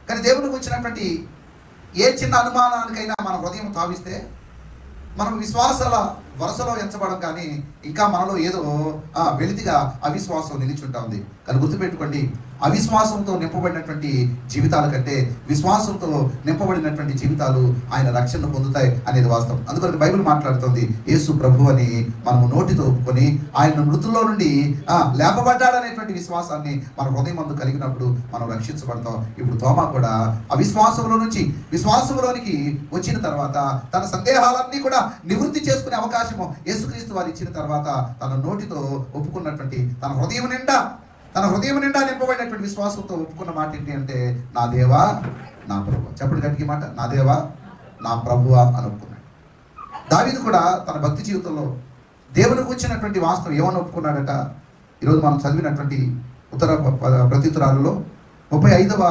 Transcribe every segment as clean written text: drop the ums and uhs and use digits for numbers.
కానీ దేవునికి వచ్చినటువంటి ఏ చిన్న అనుమానానికైనా మన హృదయం తావిస్తే మనం విశ్వాసాల వరుసలో ఎంచబడం, కానీ ఇంకా మనలో ఏదో వెలితిగా అవిశ్వాసం నిలిచుంటా ఉంది. కానీ గుర్తుపెట్టుకోండి, అవిశ్వాసంతో నింపబడినటువంటి జీవితాల కంటే విశ్వాసంతో నింపబడినటువంటి జీవితాలు ఆయన రక్షణ పొందుతాయి అనేది వాస్తవం. అందుకని బైబిల్ మాట్లాడుతుంది, యేసు ప్రభు అని మనము నోటితో ఒప్పుకొని ఆయన మృతుల్లో నుండి లేపబడ్డాడనేటువంటి విశ్వాసాన్ని మన హృదయం అందు కలిగినప్పుడు మనం రక్షించబడతాం. ఇప్పుడు తోమా కూడా అవిశ్వాసంలో నుంచి విశ్వాసంలోనికి వచ్చిన తర్వాత తన సందేహాలన్నీ కూడా నివృత్తి చేసుకునే అవకాశము యేసుక్రీస్తు వారు ఇచ్చిన తర్వాత తన నోటితో ఒప్పుకున్నటువంటి తన హృదయం నిండా నింపబడినటువంటి విశ్వాసంతో ఒప్పుకున్న మాట ఏంటి అంటే, నా దేవా నా ప్రభువా. చెప్పండి గట్టిగా మాట, నా దేవా నా ప్రభువా అని ఒప్పుకున్నాడు. దావీదు కూడా తన భక్తి జీవితంలో దేవునికి వచ్చినటువంటి వాస్తవం ఏమని ఒప్పుకున్నాడట. ఈరోజు మనం చదివినటువంటి ఉత్తర ప్రత్యుత్తరాలలో 35వ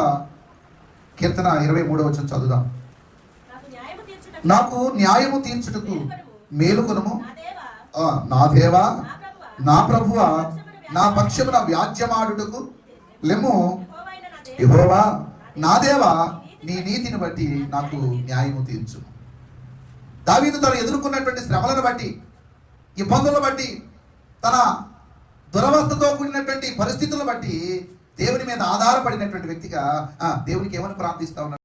కీర్తన 23వ వచనం చదువుదాం. నాకు న్యాయము తీర్చుటకు మేలుకొనుము, నా దేవా నా ప్రభువా, నా పక్షమున వ్యాజ్యమాడుటకు లెమ్ము. యెహోవా నా దేవా, నీ నీతిని బట్టి నాకు న్యాయము తీర్చు. దావీదు తను ఎదుర్కొన్నటువంటి శ్రమలను బట్టి, ఇబ్బందులను బట్టి, తన దురవస్థతో కూడినటువంటి పరిస్థితులను బట్టి దేవుని మీద ఆధారపడినటువంటి వ్యక్తిగా దేవునికి ఏమని ప్రార్థిస్తా ఉన్నాడు.